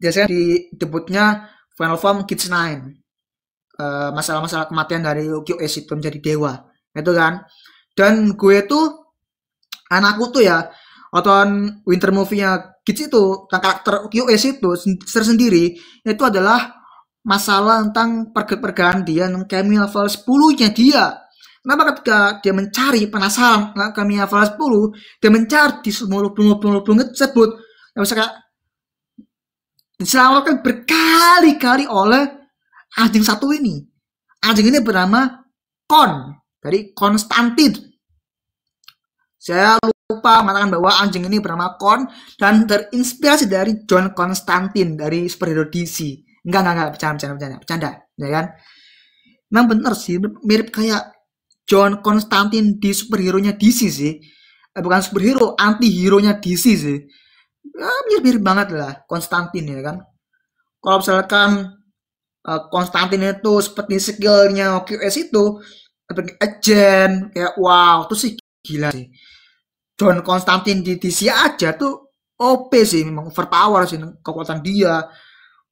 biasanya di debutnya Final Form Kids 9, masalah-masalah kematian dari OKOS itu menjadi dewa itu kan. Dan gue tuh, anakku tuh ya nonton winter movie-nya Kids itu tentang karakter OKOS itu tersendiri, itu adalah masalah tentang pergantian dia kami level 10-nya dia. Kenapa ketika dia mencari, penasaran kami level 10, dia mencari di semua lubung-lubung tersebut yang bisa kayak diselamatkan berkali-kali oleh anjing satu ini. Anjing ini bernama Kon, dari Konstantin. Saya lupa mengatakan bahwa anjing ini bernama Kon dan terinspirasi dari John Constantine dari superhero DC. Enggak, bercanda, ya kan? Memang bener sih, mirip kayak John Constantine di superhero-nya DC sih. Bukan superhero, anti-hero-nya DC sih. Ya, mirip-mirip banget lah Konstantin ya kan. Kalau misalkan Konstantin itu seperti skillnya OKOS itu seperti agent, kayak wow, itu sih gila sih. John Constantine di DC aja tuh OP sih, memang overpower sih kekuatan dia.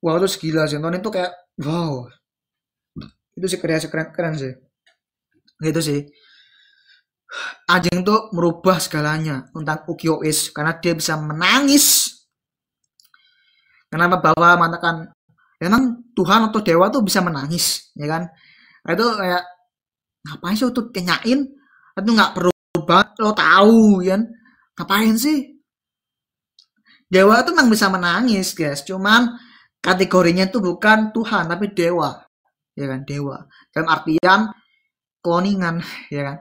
Wow, itu gila sih. Nonton itu kayak wow, itu sih keren sih. Gitu sih. Anjing tuh merubah segalanya tentang OKOS karena dia bisa menangis. Kenapa bahwa mengatakan memang Tuhan atau dewa tuh bisa menangis, ya kan? Nah, itu kayak ngapain sih tuh kenyain? Itu nggak perlu banget lo tahu, ya kan? Ngapain sih? Dewa itu memang bisa menangis, guys. Cuman kategorinya tuh bukan Tuhan tapi dewa, ya kan? Dewa. Dalam artian kloningan, ya kan?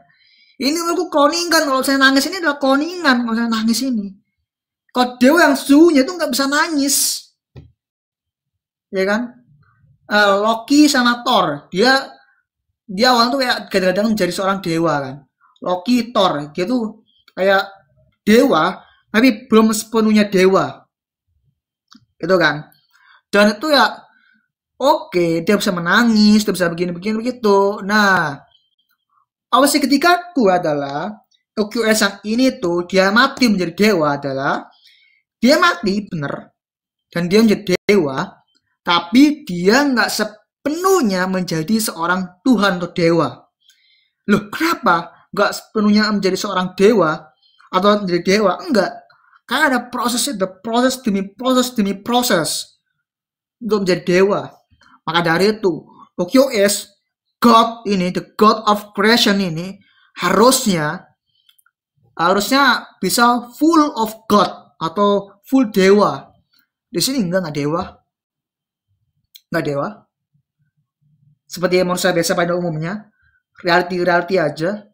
Ini menurutku kloningan. Kalau saya nangis ini adalah kloningan. Kalau saya nangis ini, kalau dewa yang sesungguhnya itu nggak bisa nangis, ya kan? Loki sama Thor, dia awalnya tuh kayak kadang-kadang menjadi seorang dewa kan. Loki, Thor, dia tuh kayak dewa tapi belum sepenuhnya dewa, gitu kan? Dan itu ya oke, dia bisa menangis, dia bisa begini begitu. Nah, awasi ketikaku adalah OKOS yang ini tuh dia mati menjadi dewa adalah dia mati bener dan dia menjadi dewa, tapi dia nggak sepenuhnya menjadi seorang Tuhan atau dewa. Loh, kenapa nggak sepenuhnya menjadi seorang dewa atau menjadi dewa? Enggak. Karena ada prosesnya, proses demi proses untuk menjadi dewa. Maka dari itu, OQS, God ini, the God of creation ini, harusnya bisa full of God atau full dewa. Di sini enggak dewa. Enggak dewa. Seperti manusia biasa pada umumnya, reality aja.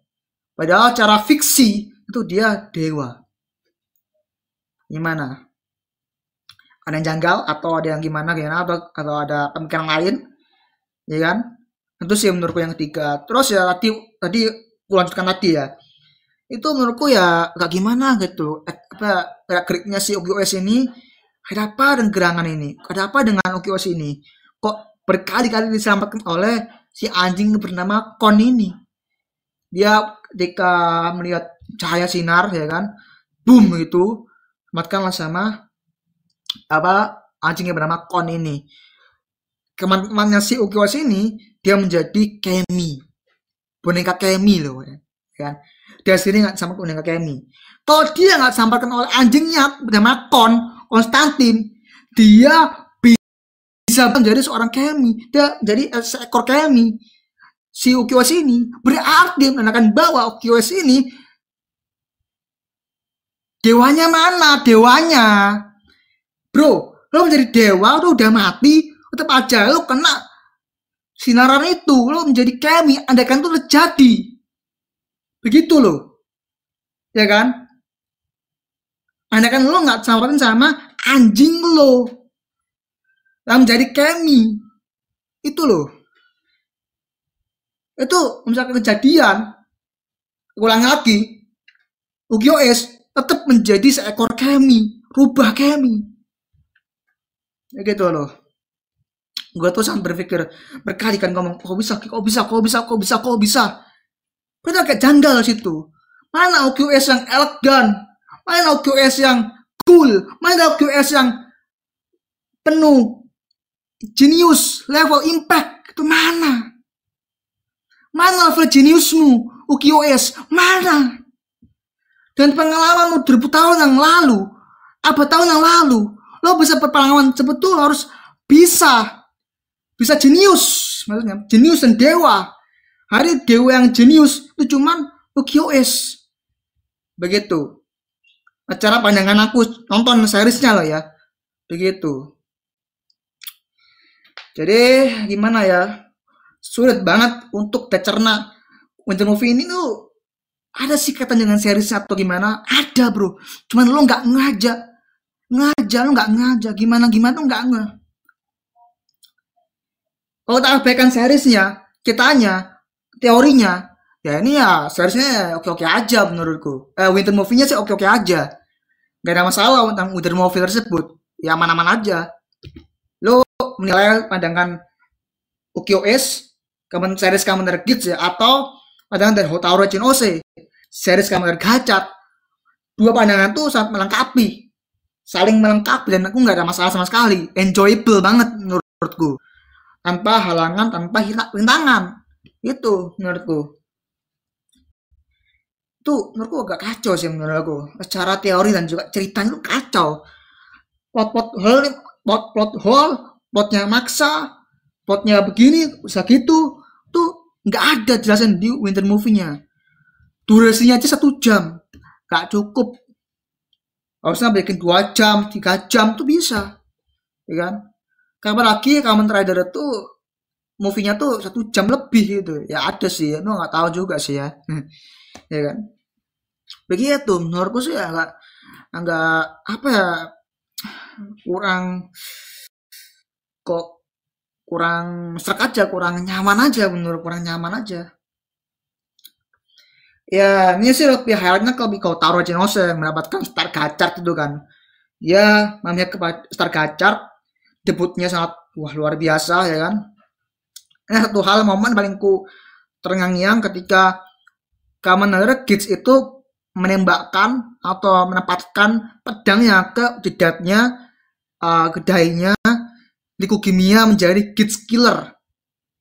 Padahal cara fiksi itu dia dewa. Gimana? Ada yang janggal atau ada yang gimana atau ada pemikiran lain, ya kan? Itu sih menurutku yang ketiga. Terus ya tadi aku lanjutkan tadi ya. Itu menurutku ya agak gimana gitu. Geraknya si OQS ini, ada apa dengan gerangan ini? Ada apa dengan OQS ini? Kok berkali-kali diselamatkan oleh si anjing bernama Kon ini? Dia ketika melihat cahaya sinar, ya kan, boom gitu, selamatkanlah sama anjing yang bernama Kon ini. Teman-temannya si OQS ini, dia menjadi Kemi, boneka Kemi loh, ya kan? Dia sendiri nggak sama boneka Kemi. Kalau dia nggak disampaikan oleh anjingnya bernama Konstantin, dia bisa menjadi seorang Kemi, dia jadi seekor Kemi. Si OQS ini berarti menandakan bahwa OQS ini dewanya mana? Dewanya, bro, lo menjadi dewa, lo udah mati, tetap aja lo kena sinaran itu, lo menjadi Kemi, andaikan itu terjadi, begitu lo, ya kan? Andaikan lo nggak disampaikan sama anjing lo, menjadi Kemi, itu lo. Itu misalkan kejadian, ulang lagi, OQS tetap menjadi seekor Kemi, rubah Kemi. Ya gitu loh. Gue tuh sangat berpikir berkali kan ngomong, kok bisa. Padahal kayak janggal situ. Mana OQS yang elegan? Mana OQS yang cool? Mana OQS yang penuh genius, level impact? Itu mana? Mana level geniusmu, OQS? Mana? Dan pengalamanmu 2000 tahun yang lalu, abad tahun yang lalu, lo bisa berpengalaman sebetulnya harus bisa jenius, maksudnya jenius dan dewa. Hari dewa yang jenius itu cuman OQS. Begitu. Acara pandangan aku nonton seriesnya loh ya. Begitu. Jadi gimana ya? Sulit banget untuk dicerna. Winter Movie ini tuh ada sih kaitan dengan seriesnya atau gimana? Ada bro. Cuman lo nggak ngajak. Lo nggak ngajak. Gimana tuh nggak nge. Kalau tak abaikan seriesnya, kitanya, teorinya, ya ini ya seriesnya oke-oke aja menurutku. Winter Movie-nya sih oke-oke aja. Gak ada masalah tentang Winter Movie tersebut. Ya aman-aman aja. Lo menilai pandangan OQS, series Kamen Rider Kids ya, atau pandangan dari Hotaru Chinose, series Kamen Rider Gachat. Dua pandangan tuh sangat melengkapi. Saling melengkapi dan aku gak ada masalah sama sekali. Enjoyable banget menurutku. Tanpa halangan, tanpa rintangan. Itu menurutku. Itu menurutku agak kacau sih menurut aku. Secara teori dan juga ceritanya itu kacau. Plot hole, plotnya maksa, plotnya begini, bisa gitu. Tuh nggak ada jelasan di Winter Movie-nya. Durasinya aja 1 jam. Nggak cukup. Harusnya bikin 2 jam, 3 jam tuh bisa. Ya kan? Kapan lagi Kamen Rider itu movie-nya tuh 1 jam lebih gitu. Ya ada sih, ya. Nggak tahu juga sih ya. Ya kan? Begitu, menurutku sih agak apa ya, kurang serak aja, kurang nyaman aja ya. Ini sih lebih highlightnya kalau Taro Chinose mendapatkan Star Gachard itu kan. Ya, namanya kepada Star Gachard, debutnya sangat luar biasa ya kan. Satu hal momen paling ku terngiang-ngiang ketika Kamen Rider Kids itu menembakkan atau menempatkan pedangnya ke jidatnya gedainya Likugimiya menjadi Kids Killer.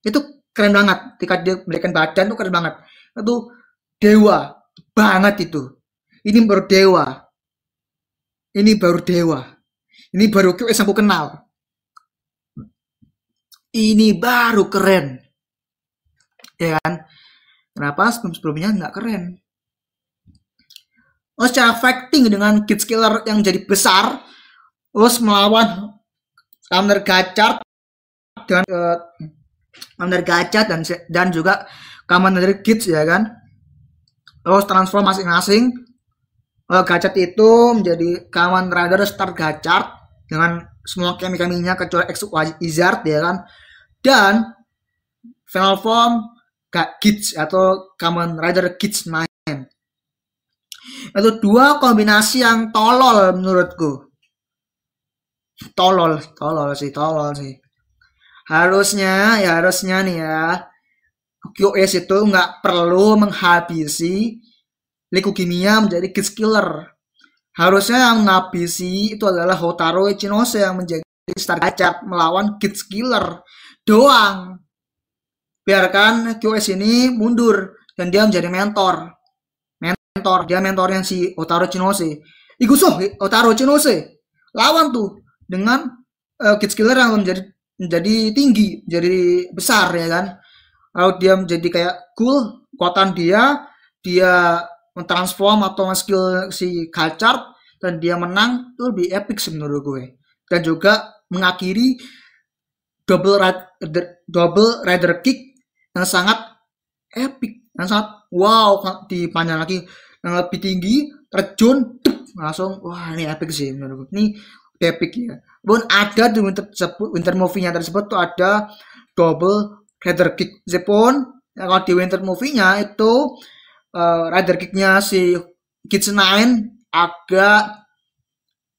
Itu keren banget. Ketika dia berikan badan tuh keren banget. Itu dewa banget itu. Ini baru dewa. Ini baru dewa. Ini baru QS aku kenal. Ini baru keren. Ya kan? Kenapa sebelumnya nggak keren? Terus secara fighting dengan Kids Killer yang jadi besar, terus melawan Commander Gachard dengan Commander Gachard dan juga Commander Kids ya kan. Terus transform masing-masing. Gachard itu menjadi Kamen Rider Star Gachard dengan semua kami-kaminya kecuali X-Wizard ya kan. Dan final form Kids atau Kamen Rider Kids 9. Itu dua kombinasi yang tolol menurutku. Tolol sih. Harusnya nih ya, QS itu nggak perlu menghabisi Leukemia menjadi Kids Killer. Harusnya yang menghabisi itu adalah Hotaru Ichinose yang menjadi Star Gachard melawan Kids Killer doang. Biarkan QS ini mundur dan dia menjadi mentor. Dia mentornya si Hotaru Ichinose. Iguso Hotaru Ichinose lawan tuh dengan Kids Killer yang menjadi tinggi, jadi besar ya kan. Lalu dia menjadi kayak cool, kekuatan dia mentransform atau skill si Gachard dan dia menang itu lebih epic sih menurut gue. Dan juga mengakhiri double rider kick yang sangat epic, yang sangat wow, dipanjang lagi yang lebih tinggi, terjun langsung, wah ini epic sih menurut gue. Ini epic ya. Pun ada di winter movie-nya tersebut tuh ada double rider kick. Meskipun kalau di winter movie-nya itu rider kick-nya si Kids 9 agak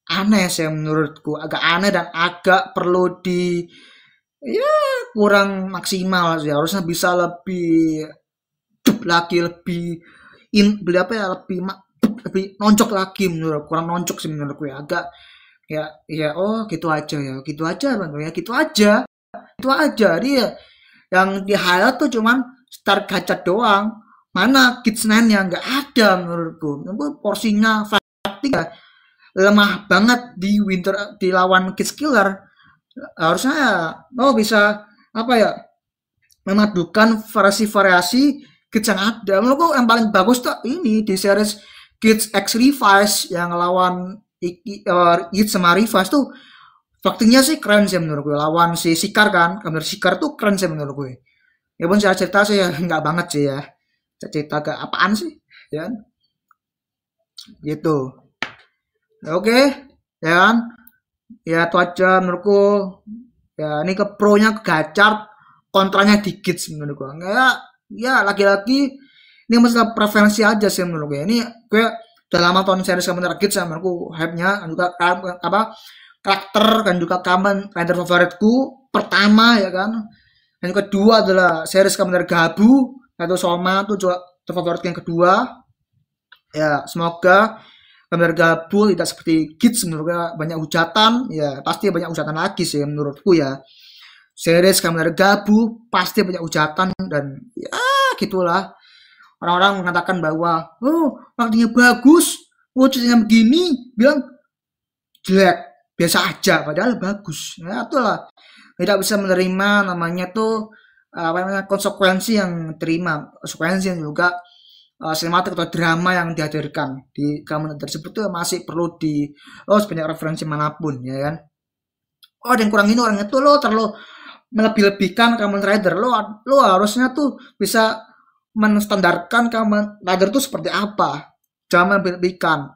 aneh sih menurutku, agak aneh dan agak perlu kurang maksimal sih. Harusnya bisa lebih lagi, lebih lebih nonjok lagi menurut, kurang nonjok sih menurutku ya. Agak gitu aja dia yang di highlight tuh cuman Star Gachard doang. Mana Kids 9 yang nggak ada menurutku. Porsinya fighting lemah banget di lawan Kids Killer. Harusnya bisa memadukan variasi Kids yang ada. Menurutku yang paling bagus tuh ini di series Kids X Revice yang lawan Kids sama Revice tuh fightingnya sih keren sih menurut gue. Lawan si Sikar kan, Kamen Sikar tuh keren sih menurut gue. Ya pun saya cerita sih ya nggak banget sih ya. Cerita ke apaan sih ya kan? Gitu. Oke ya kan, ya itu aja menurutku ya. Ini ke pro-nya ke Gachard, kontranya dikit menurutku. Ya lagi-lagi ini masalah preferensi aja sih menurut gue. Ini gue udah lama tonton series Kamen Rider Kids, menurutku hype-nya dan juga karakter dan juga Kamen Rider favoritku pertama ya kan. Dan yang kedua adalah series Kamen Rider Gabu atau Soma itu juga favorit yang kedua. Ya semoga Kamen Rider Gabu tidak seperti Kids, menurutnya banyak hujatan. Ya pasti banyak hujatan lagi sih menurutku ya. Series Kamen Rider Gabu pasti banyak hujatan dan ya gitulah. Orang-orang mengatakan bahwa artinya bagus, ceritanya begini, bilang jelek, biasa aja, padahal bagus. Ya itulah, tidak bisa menerima namanya tuh konsekuensi yang terima, konsekuensi yang juga sinematik atau drama yang dihadirkan di Kamen tersebut tuh masih perlu sebanyak referensi manapun ya kan. Ada yang kurang ini, orang itu lo terlalu melebih-lebihkan Kamen Rider. Lo harusnya tuh bisa menstandarkan Kamen Rider tuh seperti apa, jangan melebihkan.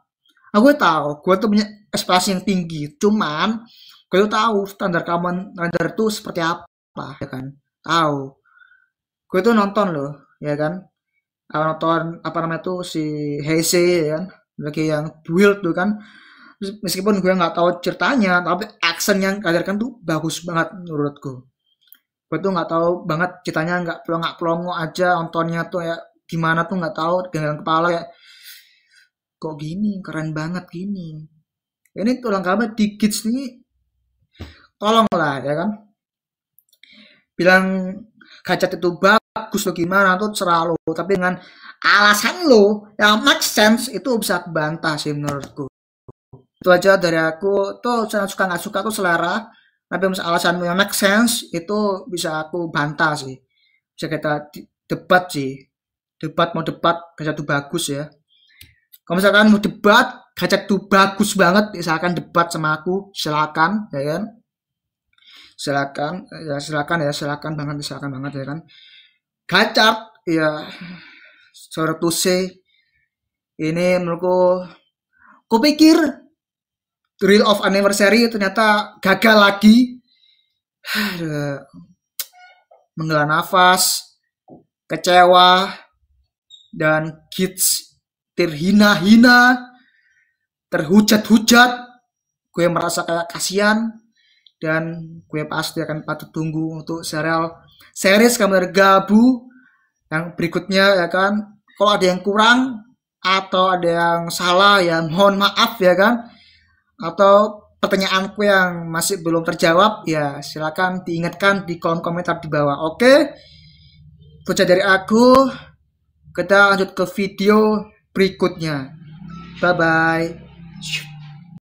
Gue tahu, gue tuh punya ekspektasi yang tinggi, cuman gue tuh tahu standar Kamen Rider tuh seperti apa, ya kan? Tahu. Gue tuh nonton loh, ya kan? Nonton tuh si Heisei, ya kan? Lagi yang build tuh kan. Meskipun gue nggak tahu ceritanya, tapi action yang dihadirkan tuh bagus banget menurutku. Gue tuh nggak tahu banget ceritanya, nggak pelongo aja nontonnya tuh ya gimana tuh nggak tahu, dengan kepala ya kok gini, keren banget gini. Ini tulang kabar di Kids nih, tolonglah ya kan, bilang Gadget itu bagus lo gimana tuh serah lo, tapi dengan alasan lo yang make sense itu bisa aku bantah sih menurutku. Itu aja dari aku, tuh saya suka nggak suka tuh selera, tapi misalnya alasan yang make sense itu bisa aku bantah sih, bisa kita debat sih, mau debat gadget itu bagus ya. Kalau misalkan mau debat gadget itu bagus banget, misalkan debat sama aku, silakan ya kan, silakan banget ya kan. Gadget ya, sorry to say, ini menurutku, kupikir Thrill of Anniversary ternyata gagal lagi. Aduh, menghela nafas, kecewa, dan kids terhina-hina, terhujat-hujat. Gue merasa kayak kasihan, dan gue pasti akan patut tunggu untuk series Kamen Gabu yang berikutnya ya kan. Kalau ada yang kurang atau ada yang salah ya mohon maaf ya kan, atau pertanyaanku yang masih belum terjawab ya silakan diingatkan di kolom komentar di bawah. Oke, itu aja dari aku, kita lanjut ke video berikutnya. Bye bye.